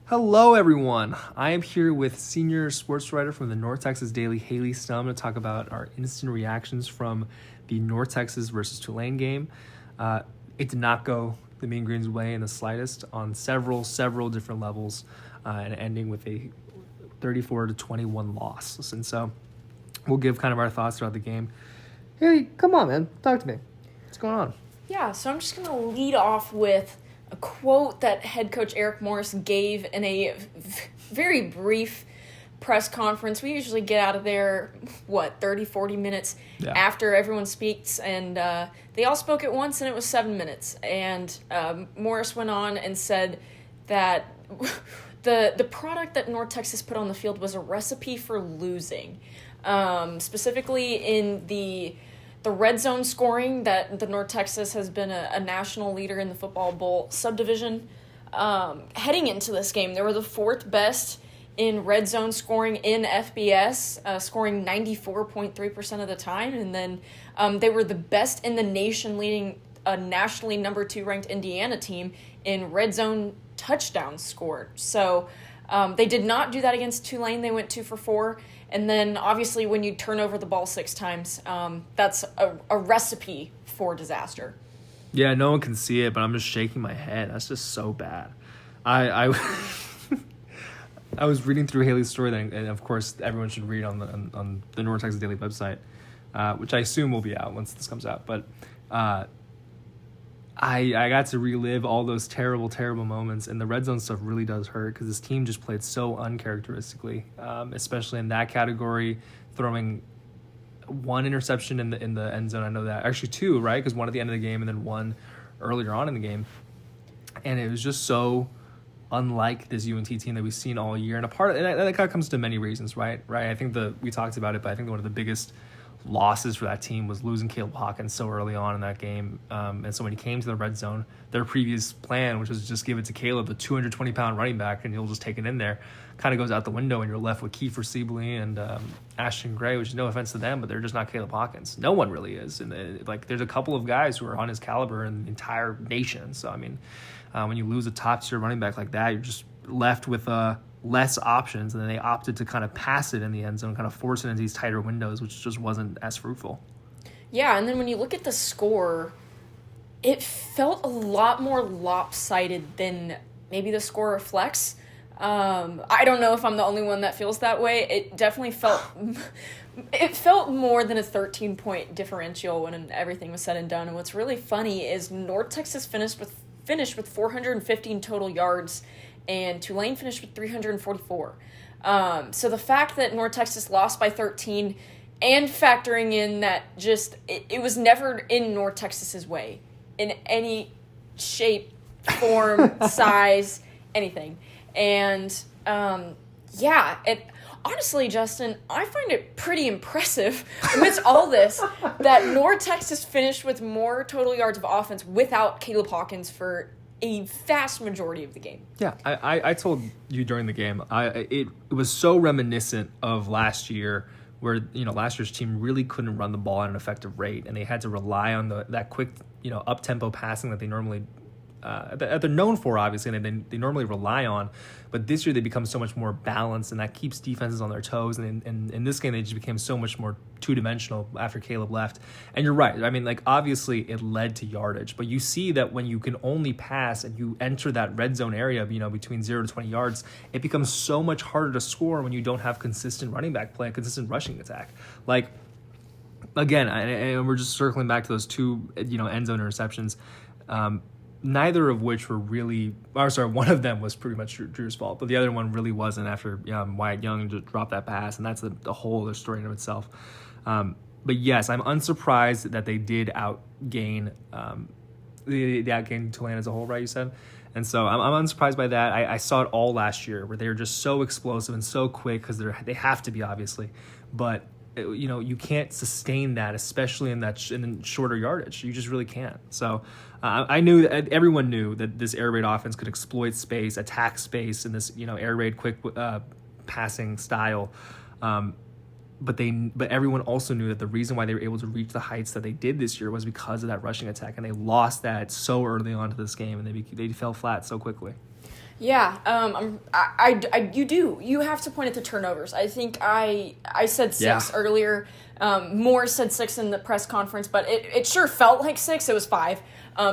Hello, everyone. I am here with senior sportswriter from the North Texas Daily, Haylie Stum, to talk about our instant reactions from the North Texas versus Tulane game. It did not go the Mean Green's way in the slightest on several different levels, and ending with a 34-21 loss. And so we'll give kind of our thoughts throughout the game. Haley, come on, man. Talk to me. What's going on? Yeah, so I'm just going to lead off with a quote that head coach Eric Morris gave in a very brief press conference. We usually get out of there, 30, 40 minutes after everyone speaks, and they all spoke at once, and it was 7 minutes. And Morris went on and said that the product that North Texas put on the field was a recipe for losing, specifically in the red zone scoring, that the North Texas has been a national leader in the football bowl subdivision. Heading into this game, they were the fourth best in red zone scoring in FBS, scoring 94.3% of the time. And then they were the best in the nation, leading a nationally number 2 ranked Indiana team in red zone touchdowns scored. So they did not do that against Tulane. They went 2 for 4. And then, obviously, when you turn over the ball 6 times, that's a recipe for disaster. Yeah, no one can see it, but I'm just shaking my head. That's just so bad. I was reading through Haley's story, and of course, everyone should read on the North Texas Daily website, which I assume will be out once this comes out. But I got to relive all those terrible moments, and the red zone stuff really does hurt because this team just played so uncharacteristically, especially in that category, throwing 1 interception in the end zone. I know that. Actually 2, right? Because 1 at the end of the game and then 1 earlier on in the game. And it was just so unlike this UNT team that we've seen all year. And that kind of comes to many reasons, right? I think we talked about it, but I think one of the biggest losses for that team was losing Caleb Hawkins so early on in that game. And so when he came to the red zone, their previous plan, which was just give it to Caleb, the 220-pound running back, and he'll just take it in there, kind of goes out the window, and you're left with Kiefer Sibley and Ashton Gray, which is no offense to them, but they're just not Caleb Hawkins. No one really is. And there's a couple of guys who are on his caliber in the entire nation. So, I mean, when you lose a top-tier running back like that, you're just left with less options, and then they opted to kind of pass it in the end zone, kind of force it into these tighter windows, which just wasn't as fruitful. Yeah, and then when you look at the score, it felt a lot more lopsided than maybe the score reflects. I don't know if I'm the only one that feels that way. It definitely felt more than a 13-point differential when everything was said and done. And what's really funny is North Texas finished with 415 total yards, and Tulane finished with 344. So the fact that North Texas lost by 13, and factoring in that it was never in North Texas's way in any shape, form, size, anything. And honestly, Justin, I find it pretty impressive amidst all this that North Texas finished with more total yards of offense without Caleb Hawkins for a vast majority of the game. Yeah, I told you during the game, it was so reminiscent of last year, where last year's team really couldn't run the ball at an effective rate, and they had to rely on that quick up tempo passing that they normally that they're known for, obviously, and they normally rely on. But this year they become so much more balanced, and that keeps defenses on their toes. And in this game, they just became so much more two-dimensional after Caleb left. And you're right. I mean, obviously it led to yardage, but you see that when you can only pass and you enter that red zone area, between 0 to 20 yards, it becomes so much harder to score when you don't have consistent running back play, consistent rushing attack. Again, and we're just circling back to those 2, end zone interceptions. Neither of which were really, one of them was pretty much Drew's fault, but the other one really wasn't after Wyatt Young just dropped that pass, and that's the whole other story in of itself. But yes, I'm unsurprised that they did outgain Tulane as a whole, right, you said? And so I'm unsurprised by that. I saw it all last year where they were just so explosive and so quick because they have to be, obviously, but you can't sustain that, especially in shorter yardage. You just really can't. So I knew that everyone knew that this air raid offense could exploit space, attack space in this air raid quick passing style. But everyone also knew that the reason why they were able to reach the heights that they did this year was because of that rushing attack, and they lost that so early on to this game, and they fell flat so quickly. Yeah, you have to point at the turnovers. I think I said 6 earlier. Moore said 6 in the press conference, but it sure felt like 6. It was 5.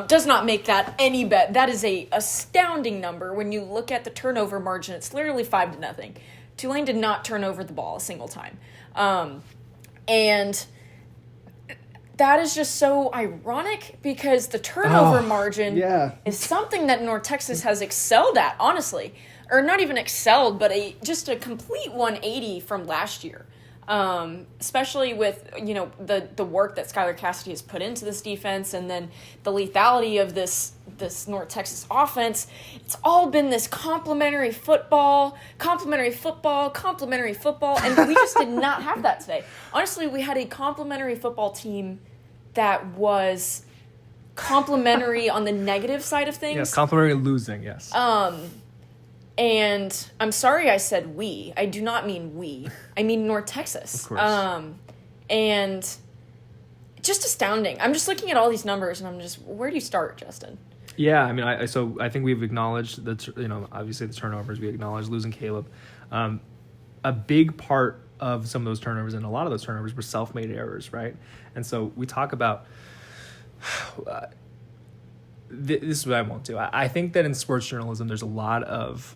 Does not make that any better. That is a astounding number when you look at the turnover margin. It's literally 5-0. Tulane did not turn over the ball a single time, and that is just so ironic because the turnover margin is something that North Texas has excelled at, honestly. Or not even excelled, but just a complete 180 from last year. Especially with, the work that Skylar Cassidy has put into this defense and then the lethality of this North Texas offense. It's all been this complementary football, and we just did not have that today. Honestly, we had a complementary football team that was complementary on the negative side of things. Yes, complementary losing, yes. And I'm sorry I said we. I do not mean we. I mean North Texas. Of course. And just astounding. I'm just looking at all these numbers, and I'm just, where do you start, Justin? Yeah, I mean, I think we've acknowledged that, obviously the turnovers. We acknowledged losing Caleb. A big part of some of those turnovers, and a lot of those turnovers, were self-made errors, right? And so we talk about this is what I won't do. I think that in sports journalism, there's a lot of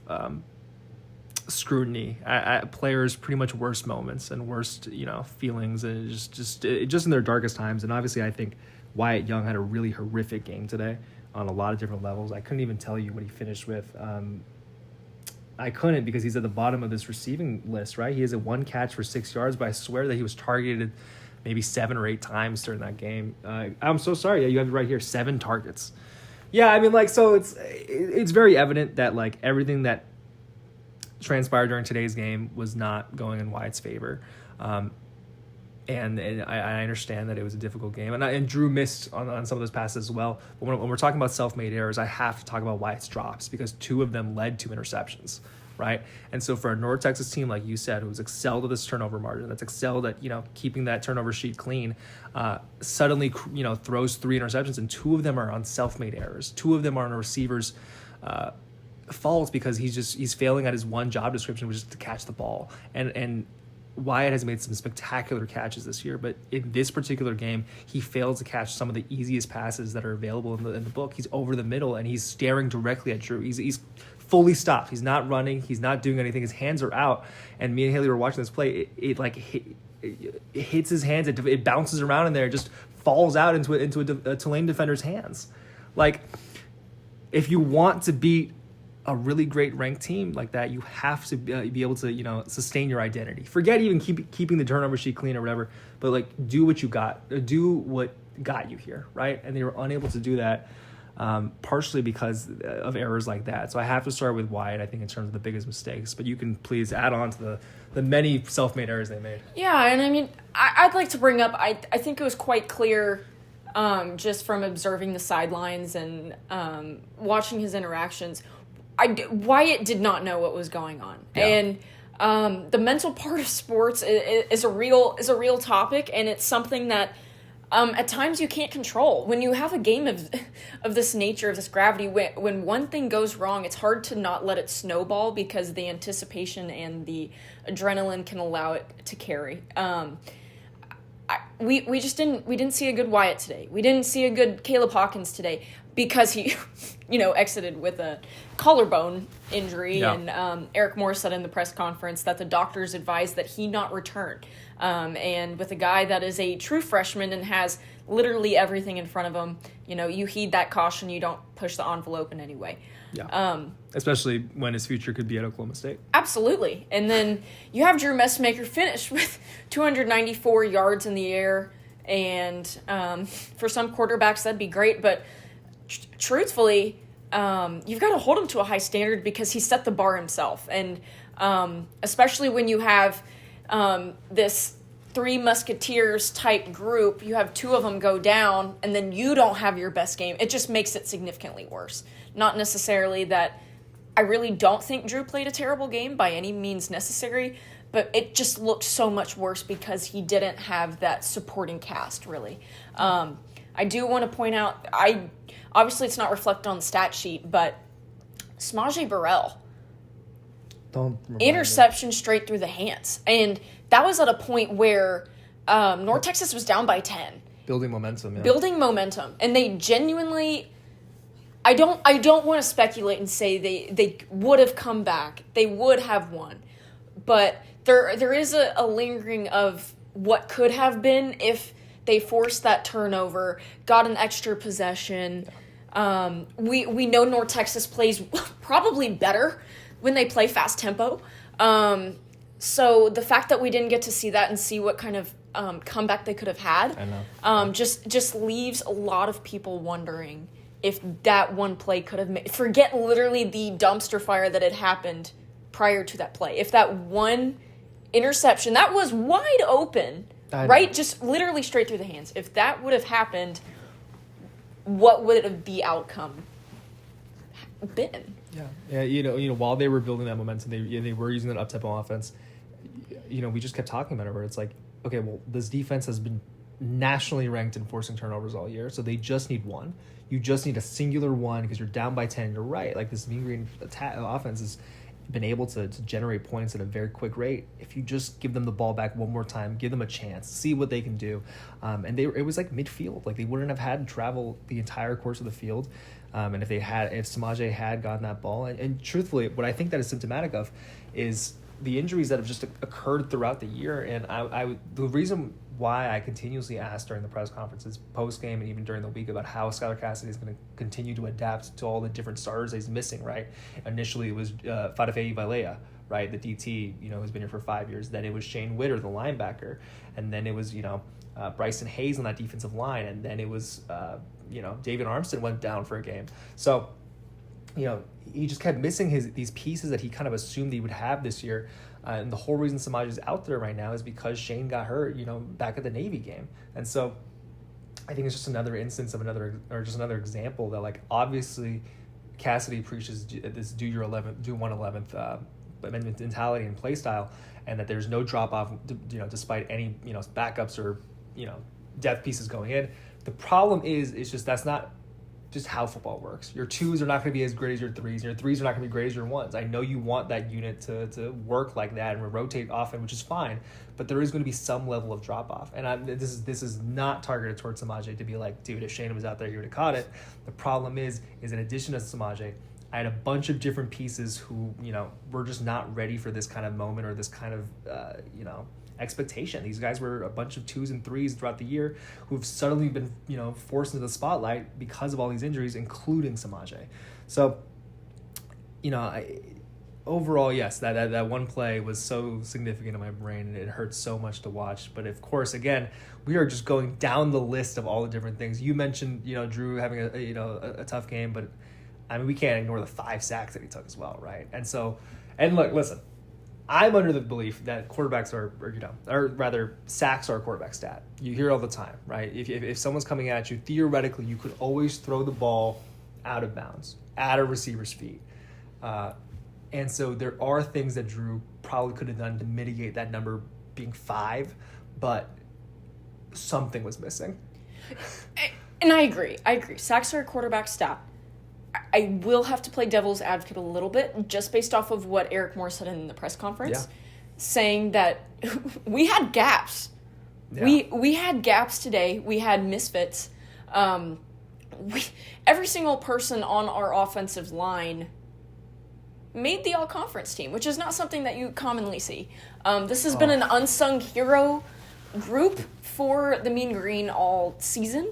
scrutiny at players' pretty much worst moments and worst, feelings, and just in their darkest times. And obviously, I think Wyatt Young had a really horrific game today on a lot of different levels. I couldn't even tell you what he finished with. I couldn't, because he's at the bottom of this receiving list, right? He has a 1 catch for 6 yards, but I swear that he was targeted maybe 7 or 8 times during that game. I'm so sorry. Yeah, you have it right here, 7 targets. Yeah, I mean, so it's very evident that, everything that transpired during today's game was not going in Wyatt's favor. And I understand that it was a difficult game. And Drew missed on some of those passes as well. But when we're talking about self-made errors, I have to talk about Wyatt's drops, because 2 of them led to interceptions, right? And so for a North Texas team, like you said, who's excelled at this turnover margin, that's excelled at, keeping that turnover sheet clean, suddenly, throws 3 interceptions, and 2 of them are on self-made errors. 2 of them are on a receiver's fault, because he's failing at his one job description, which is to catch the ball. And Wyatt has made some spectacular catches this year, but in this particular game, he failed to catch some of the easiest passes that are available in the book. He's over the middle, and he's staring directly at Drew. He's fully stopped. He's not running. He's not doing anything. His hands are out. And me and Haylie were watching this play. It hits his hands. It bounces around in there. It just falls out into a Tulane defender's hands. If you want to beat a really great ranked team like that, you have to be able to, sustain your identity. Forget even keeping the turnover sheet clean or whatever, but do what you got. Do what got you here, right? And they were unable to do that, partially because of errors like that. So I have to start with Wyatt, I think, in terms of the biggest mistakes. But you can please add on to the many self-made errors they made. Yeah, and I mean, I'd like to bring up, I think it was quite clear, just from observing the sidelines and watching his interactions, Wyatt did not know what was going on. Yeah. And the mental part of sports is a real topic, and it's something that at times you can't control. When you have a game of this nature, of this gravity, when one thing goes wrong, it's hard to not let it snowball, because the anticipation and the adrenaline can allow it to carry. We didn't see a good Wyatt today. We didn't see a good Caleb Hawkins today, because he, exited with a collarbone injury. Yeah. And Eric Moore said in the press conference that the doctors advised that he not return. And with a guy that is a true freshman and has literally everything in front of him, you heed that caution. You don't push the envelope in any way. Yeah. Especially when his future could be at Oklahoma State. Absolutely. And then you have Drew Messmaker finish with 294 yards in the air. And for some quarterbacks, that'd be great. But truthfully, you've got to hold him to a high standard, because he set the bar himself. And especially when you have this 3 Musketeers type group, you have 2 of them go down, and then you don't have your best game. It just makes it significantly worse. Not necessarily that I really don't think Drew played a terrible game by any means necessary, but it just looked so much worse because he didn't have that supporting cast, really. I do want to point out, obviously it's not reflected on the stat sheet, but Samaje Burrell. Don't Interception straight through the hands. And that was at a point where North Texas was down by 10. Building momentum, yeah. Building momentum. And they genuinely... I don't want to speculate and say they would have come back. They would have won. But there is a lingering of what could have been if they forced that turnover, got an extra possession. We know North Texas plays probably better when they play fast tempo. So the fact that we didn't get to see that and see what kind of comeback they could have had, I know. Just leaves a lot of people wondering if that one play could have made... Forget literally the dumpster fire that had happened prior to that play. If that one interception, that was wide open, right? Just literally straight through the hands. If that would have happened, what would have the outcome been? Yeah. You know, while they were building that momentum, they were using that up-tempo offense. You know, we just kept talking about it where it's like, okay, well, this defense has been nationally ranked in forcing turnovers all year, so they just need one. You just need a singular one because you're down by 10. You're right. Like, this Mean Green offense has been able to generate points at a very quick rate. If you just give them the ball back one more time, give them a chance, see what they can do. And it was like midfield. Like, they wouldn't have had to travel the entire course of the field. And if Samaje had gotten that ball, and truthfully, what I think that is symptomatic of is the injuries that have just occurred throughout the year. And the reason why I continuously asked during the press conferences, post-game, and even during the week about how Skylar Cassidy is going to continue to adapt to all the different starters that he's missing, right? Initially, it was Fadafei Valea, right, the DT, who's been here for 5 years. Then it was Shane Witter, the linebacker. And then it was, Bryson Hayes on that defensive line. And then it was, David Armstead went down for a game. So, he just kept missing these pieces that he kind of assumed he would have this year. And the whole reason Samaje is out there right now is because Shane got hurt, back at the Navy game. And so I think it's just another instance of another example that, like, obviously Cassidy preaches this do 1/11th mentality and play style, and that there's no drop off, despite any, backups or, depth pieces going in. The problem is just that's not just how football works. Your twos are not going to be as great as your threes, and your threes are not going to be great as your ones. I know you want that unit to work like that and rotate often, which is fine, but there is going to be some level of drop-off. And this is not targeted towards Samaje to be like, dude, if Shane was out there, he would have caught it. The problem is in addition to Samaje, I had a bunch of different pieces who, were just not ready for this kind of moment or this kind of, expectation. These guys were a bunch of twos and threes throughout the year who've suddenly been, forced into the spotlight because of all these injuries, including Samaje. So, overall, yes, that one play was so significant in my brain, and it hurts so much to watch. But of course, again, we are just going down the list of all the different things. You mentioned, Drew having a tough game, but I mean, we can't ignore the 5 sacks that he took as well, right? And so, and look, listen, I'm under the belief that quarterbacks or rather sacks are a quarterback stat. You hear it all the time, right? If someone's coming at you, theoretically, you could always throw the ball out of bounds, at a receiver's feet. And so there are things that Drew probably could have done to mitigate that number being 5, but something was missing. And I agree. Sacks are a quarterback stat. I will have to play devil's advocate a little bit, just based off of what Eric Moore said in the press conference, saying that we had gaps. Yeah. We had gaps today. We had misfits. Every single person on our offensive line made the all-conference team, which is not something that you commonly see. This has been an unsung hero group for the Mean Green all season,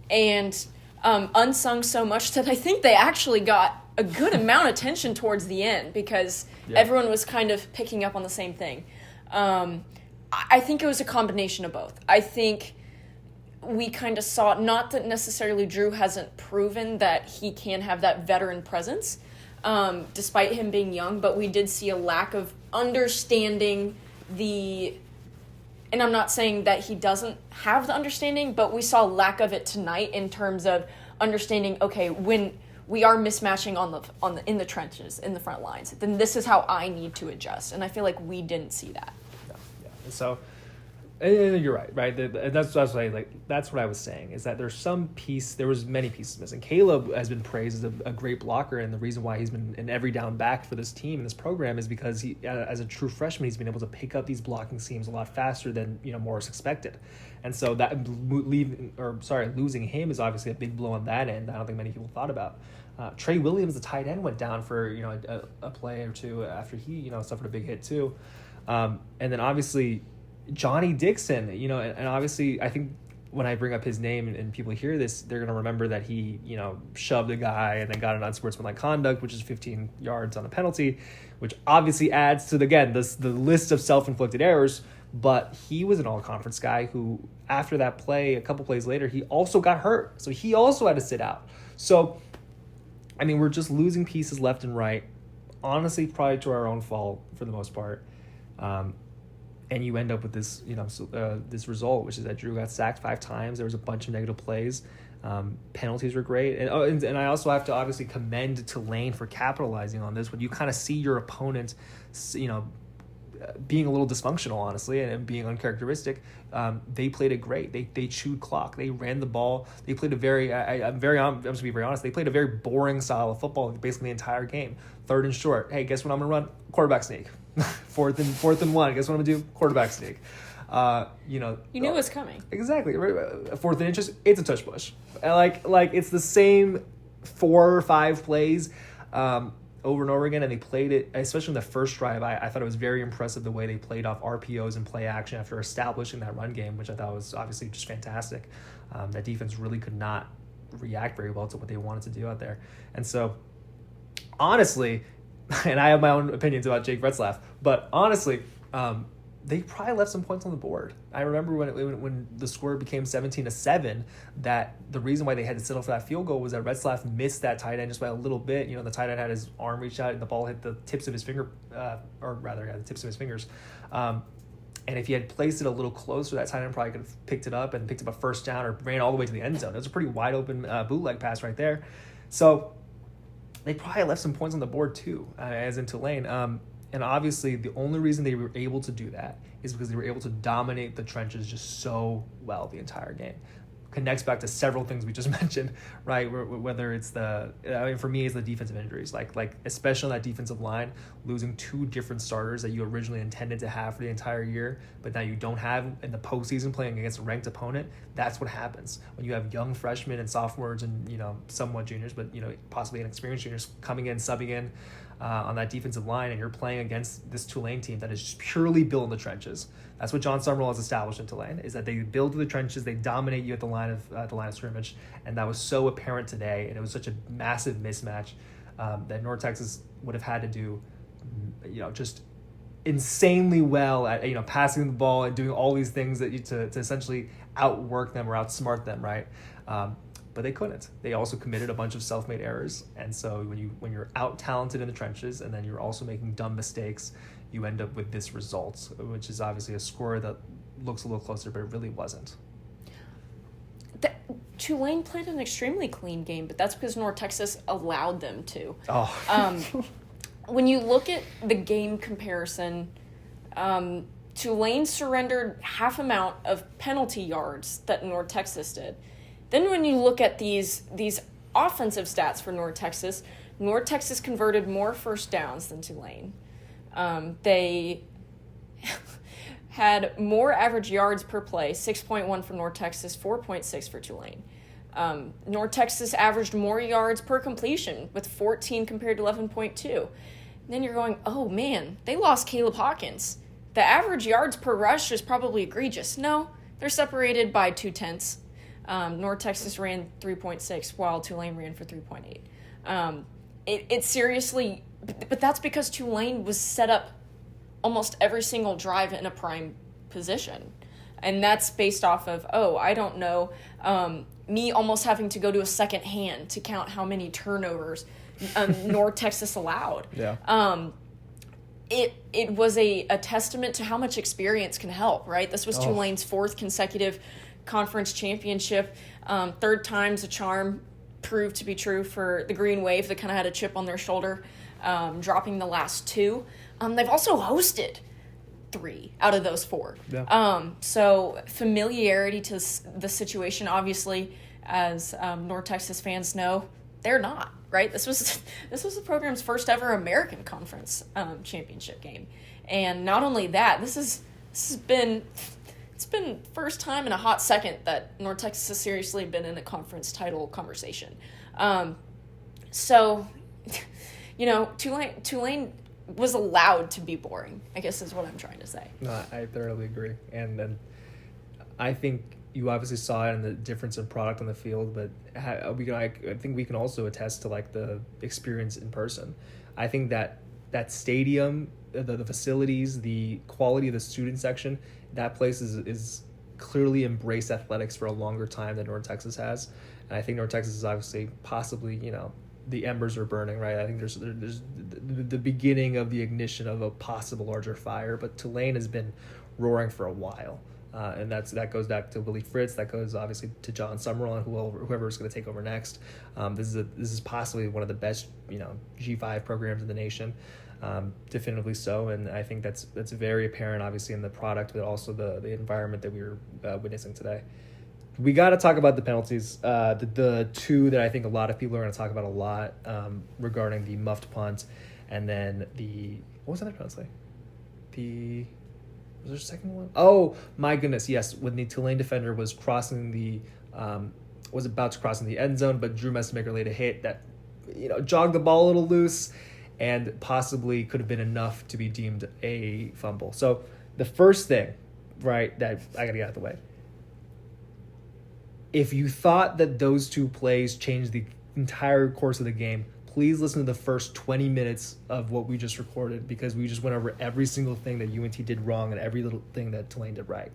and unsung so much that I think they actually got a good amount of attention towards the end because everyone was kind of picking up on the same thing. I think it was a combination of both. I think we kind of saw, not that necessarily Drew hasn't proven that he can have that veteran presence, despite him being young, but we did see a lack of understanding and I'm not saying that he doesn't have the understanding, but we saw a lack of it tonight in terms of understanding, okay, when we are mismatching in the trenches, in the front lines, then this is how I need to adjust. And I feel like we didn't see that. Yeah. So, And you're right. That's what I was saying, is that there was many pieces missing. Caleb has been praised as a great blocker, and the reason why he's been an every down back for this team and this program is because he, as a true freshman, he's been able to pick up these blocking schemes a lot faster than Morris expected, and so that losing him is obviously a big blow on that end. I don't think many people thought about. Trey Williams, the tight end, went down for a play or two after he suffered a big hit too, and then obviously Johnny Dixon, and obviously I think when I bring up his name and people hear this, they're going to remember that he, shoved a guy and then got an unsportsmanlike conduct, which is 15 yards on a penalty, which obviously adds to, the list of self-inflicted errors. But he was an all-conference guy who, after that play, a couple plays later, he also got hurt. So he also had to sit out. So, I mean, we're just losing pieces left and right. Honestly, probably to our own fault for the most part. And you end up with this, this result, which is that Drew got sacked 5 times. There was a bunch of negative plays. Penalties were great. And I also have to obviously commend Tulane for capitalizing on this. When you kind of see your opponent, being a little dysfunctional, honestly, and being uncharacteristic, they played it great. They chewed clock. They ran the ball. They played I'm just to be very honest, they played a very boring style of football basically the entire game. 3rd and short. Hey, guess what I'm going to run? Quarterback sneak. Fourth and 1. Guess what I'm going to do? Quarterback sneak. You knew it was coming. Exactly. 4th and inches, it's a tush push. Like it's the same 4 or 5 plays over and over again, and they played it, especially in the first drive. I thought it was very impressive the way they played off RPOs and play action after establishing that run game, which I thought was obviously just fantastic. That defense really could not react very well to what they wanted to do out there. And so, honestly, and I have my own opinions about Jake Retzlaff, but honestly, they probably left some points on the board. I remember when the score became 17-7, that the reason why they had to settle for that field goal was that Retzlaff missed that tight end just by a little bit. The tight end had his arm reached out and the ball hit the tips of his fingers. And if he had placed it a little closer, that tight end probably could have picked it up and picked up a first down or ran all the way to the end zone. It was a pretty wide open bootleg pass right there. So they probably left some points on the board too, as in Tulane. And obviously, the only reason they were able to do that is because they were able to dominate the trenches just so well the entire game. Connects back to several things we just mentioned, right? Whether it's for me, it's the defensive injuries, like especially on that defensive line, losing 2 different starters that you originally intended to have for the entire year, but now you don't have in the postseason playing against a ranked opponent. That's what happens when you have young freshmen and sophomores and somewhat juniors, but possibly inexperienced juniors coming in, subbing in on that defensive line, and you're playing against this Tulane team that is just purely built in the trenches. That's what John Summerall has established in Tulane, is that they build to the trenches, they dominate you at the line of scrimmage, and that was so apparent today, and it was such a massive mismatch that North Texas would have had to do, just insanely well at passing the ball and doing all these things that to essentially outwork them or outsmart them, right? But they couldn't. They also committed a bunch of self-made errors, and so when you're out-talented in the trenches and then you're also making dumb mistakes, you end up with this result, which is obviously a score that looks a little closer, but it really wasn't. Tulane played an extremely clean game, but that's because North Texas allowed them to. When you look at the game comparison, Tulane surrendered half amount of penalty yards that North Texas did. Then when you look at these offensive stats for North Texas converted more first downs than Tulane. They had more average yards per play, 6.1 for North Texas, 4.6 for Tulane. North Texas averaged more yards per completion with 14 compared to 11.2. Then you're going, oh man, they lost Caleb Hawkins. The average yards per rush is probably egregious. No, they're separated by 0.2. North Texas ran 3.6 while Tulane ran for 3.8. It seriously, but that's because Tulane was set up almost every single drive in a prime position. And that's based off of, I don't know, me almost having to go to a second hand to count how many turnovers North Texas allowed. Yeah. It was a testament to how much experience can help, right? This was Tulane's 4th consecutive conference championship. 3rd time's a charm, proved to be true for the Green Wave that kind of had a chip on their shoulder, dropping the last 2. They've also hosted 3 out of those 4. Yeah. So familiarity to the situation, obviously, as North Texas fans know, they're not, right? This was the program's first ever American Conference championship game. And not only that, it's been first time in a hot second that North Texas has seriously been in a conference title conversation. So, Tulane was allowed to be boring, I guess is what I'm trying to say. No, I thoroughly agree. And I think you obviously saw it in the difference in product on the field, but I think we can also attest to like the experience in person. I think that stadium, the facilities, the quality of the student section, that place is clearly embraced athletics for a longer time than North Texas has. And I think North Texas is obviously possibly, the embers are burning, right? I think there's the beginning of the ignition of a possible larger fire, but Tulane has been roaring for a while. And that goes back to Willie Fritz. That goes obviously to John Summerall and whoever is going to take over next. This is possibly one of the best G5 programs in the nation, definitively so. And I think that's very apparent, obviously, in the product, but also the environment that we were witnessing today. We got to talk about the penalties. The two that I think a lot of people are going to talk about a lot regarding the muffed punt, and then what was that penalty? Was there a second one? Oh my goodness, yes. When the Tulane defender was was about to cross in the end zone, but Drew Messmaker laid a hit that, jogged the ball a little loose, and possibly could have been enough to be deemed a fumble. So the first thing, right, that I gotta get out of the way. If you thought that those two plays changed the entire course of the game, please listen to the first 20 minutes of what we just recorded, because we just went over every single thing that UNT did wrong and every little thing that Tulane did right.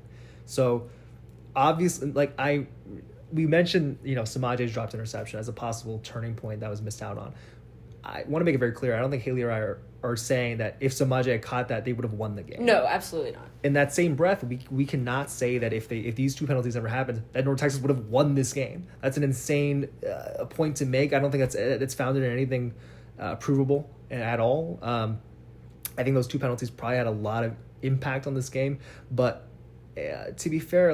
So obviously, we mentioned, Samaje's dropped interception as a possible turning point that was missed out on. I want to make it very clear. I don't think Haylie or I are saying that if Samaje had caught that, they would have won the game. No, absolutely not. In that same breath, we cannot say that if these two penalties never happened, that North Texas would have won this game. That's an insane point to make. I don't think that's founded in anything provable at all. I think those two penalties probably had a lot of impact on this game. But to be fair,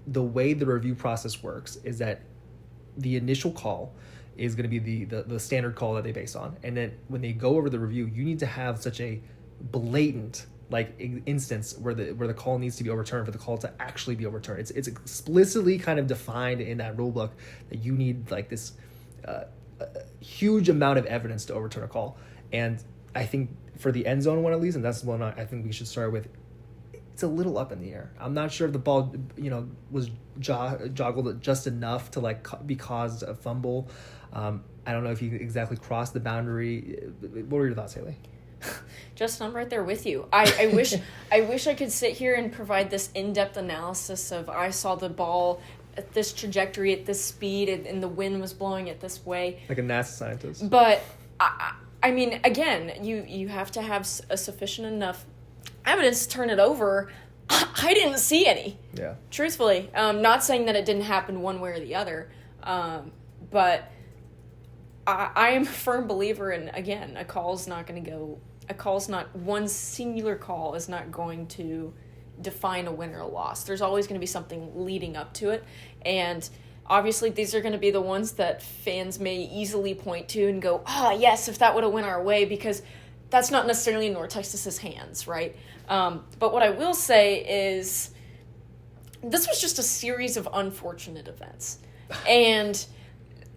the way the review process works is that the initial call is going to be the standard call that they base on. And then when they go over the review, you need to have such a blatant instance where the call needs to be overturned for the call to actually be overturned. It's explicitly kind of defined in that rule book that you need this huge amount of evidence to overturn a call. And I think for the end zone one, at least, and that's the one I think we should start with, it's a little up in the air. I'm not sure if the ball, was joggled just enough to be caused a fumble. I don't know if he exactly crossed the boundary. What were your thoughts, Haylie? Justin, I'm right there with you. I wish I could sit here and provide this in-depth analysis of I saw the ball at this trajectory, at this speed, and the wind was blowing it this way. Like a NASA scientist. But, I mean, again, you have to have a sufficient enough evidence to turn it over. I didn't see any. Yeah. Truthfully. Not saying that it didn't happen one way or the other. But I am a firm believer in, again, one singular call is not going to define a win or a loss. There's always going to be something leading up to it. And obviously these are going to be the ones that fans may easily point to and go, yes, if that would have went our way, because that's not necessarily in North Texas's hands, right? But what I will say is this was just a series of unfortunate events. And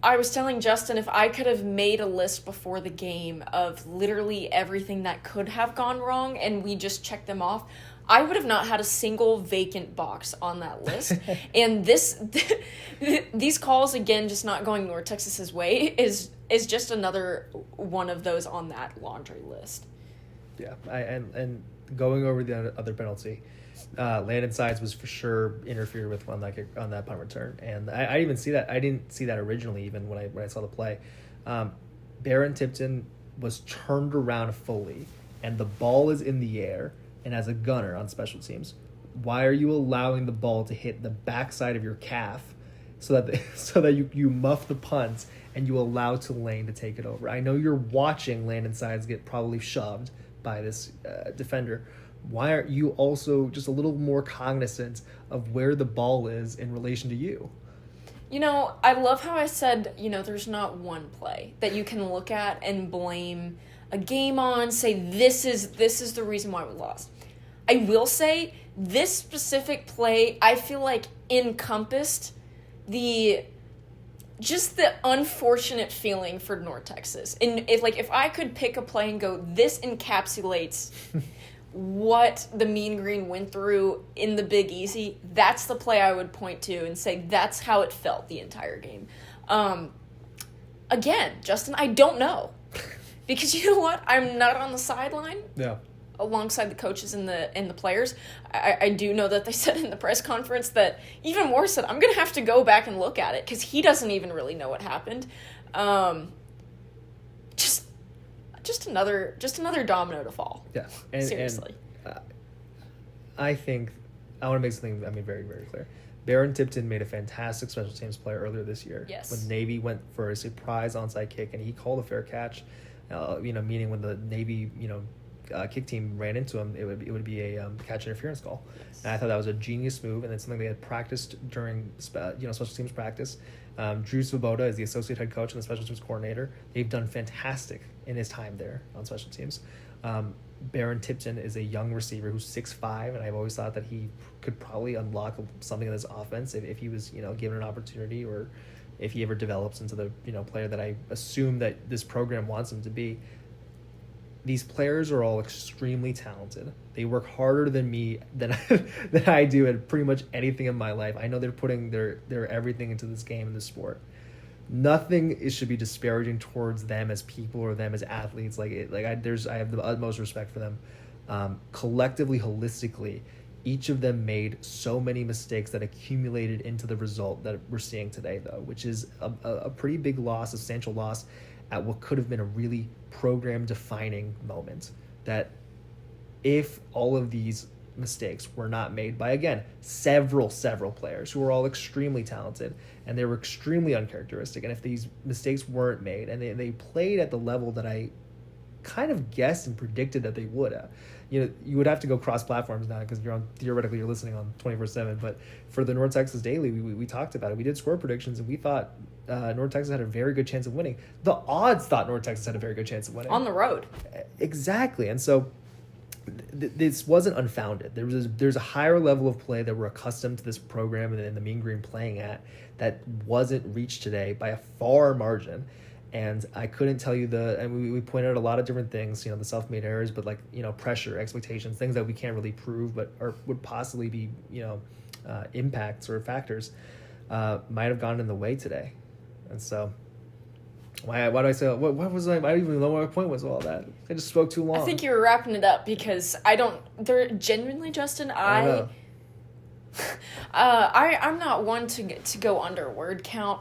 I was telling Justin, if I could have made a list before the game of literally everything that could have gone wrong and we just checked them off, I would have not had a single vacant box on that list. And these calls, again, just not going North Texas's way is just another one of those on that laundry list. Yeah, and going over the other penalty, Landon Sides was for sure interfered with on that punt return, and I didn't even see that. I didn't see that originally, even when I saw the play. Barron Tipton was turned around fully, and the ball is in the air, and as a gunner on special teams, why are you allowing the ball to hit the backside of your calf so that you muff the punt and you allow Tulane to take it over? I know you're watching Landon Sides get probably shoved, by this defender, why aren't you also just a little more cognizant of where the ball is in relation to you? I love how I said, there's not one play that you can look at and blame a game on, say this is the reason why we lost. I will say this specific play, I feel like encompassed the unfortunate feeling for North Texas. And if I could pick a play and go, this encapsulates what the Mean Green went through in the Big Easy, that's the play I would point to and say that's how it felt the entire game. Again, Justin, I don't know. Because you know what? I'm not on the sideline. Yeah. Alongside the coaches and the players. I do know that they said in the press conference that even more said, I'm going to have to go back and look at it because he doesn't even really know what happened. Just another domino to fall. Yeah. Seriously. I think I want to make something very, very clear. Baron Tipton made a fantastic special teams play earlier this year. Yes. When Navy went for a surprise onside kick and he called a fair catch, meaning when the Navy, kick team ran into him, it would be a catch interference call. Yes. And I thought that was a genius move, and it's something they had practiced during special teams practice. Drew Svoboda is the associate head coach and the special teams coordinator. They've done fantastic in his time there on special teams. Baron Tipton is a young receiver who's 6'5", and I've always thought that he could probably unlock something in this offense if he was given an opportunity, or if he ever develops into the player that I assume that this program wants him to be. These players are all extremely talented. They work harder than me than I do at pretty much anything in my life. I know they're putting their everything into this game and this sport. Nothing should be disparaging towards them as people or them as athletes. I have the utmost respect for them. Collectively, holistically, each of them made so many mistakes that accumulated into the result that we're seeing today, though, which is a pretty big loss, a substantial loss, at what could have been a really program-defining moment. That if all of these mistakes were not made by, again, several players who were all extremely talented and they were extremely uncharacteristic, and if these mistakes weren't made and they played at the level that I kind of guessed and predicted that they would have. You would have to go cross platforms now because theoretically you're listening on 24/7. But for the North Texas Daily, we talked about it. We did score predictions and we thought North Texas had a very good chance of winning. The odds thought North Texas had a very good chance of winning on the road. Exactly, and so this wasn't unfounded. There's a higher level of play that we're accustomed to this program and the Mean Green playing at that wasn't reached today by a far margin. And I couldn't tell you we pointed out a lot of different things, the self-made errors, but pressure, expectations, things that we can't really prove, but would possibly be, impacts or factors, might have gone in the way today. And so why do I say, what was I don't even know what my point was with all that. I just spoke too long. I think you were wrapping it up because genuinely, Justin, I'm not one to go under word count.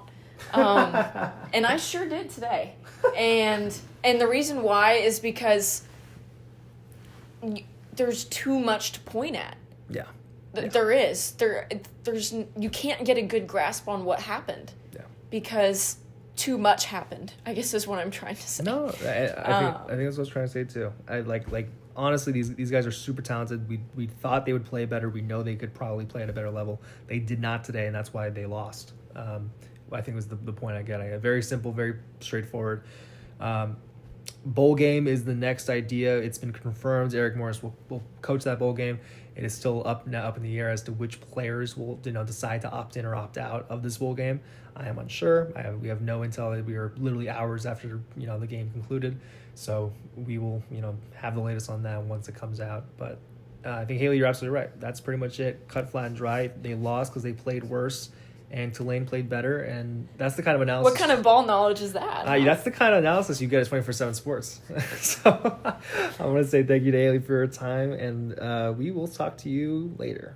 And I sure did today. And the reason why is because there's too much to point at. Yeah. There is. There's you can't get a good grasp on what happened. Yeah. Because too much happened, I guess is what I'm trying to say. No, I think that's what I was trying to say too. I honestly, these guys are super talented. We thought they would play better. We know they could probably play at a better level. They did not today, and that's why they lost. I think was the point I get. Very simple, very straightforward. Bowl game is the next idea. It's been confirmed. Eric Morris will coach that bowl game. It is still up in the air as to which players will decide to opt in or opt out of this bowl game. I am unsure. We have no intel. We are literally hours after the game concluded, so we will have the latest on that once it comes out. But I think Haylie, you're absolutely right. That's pretty much it. Cut, flat, and dry. They lost because they played worse. And Tulane played better, and that's the kind of analysis. What kind of ball knowledge is that? That's the kind of analysis you get at 24/7 Sports. So I want to say thank you to Haylie for your time, and we will talk to you later.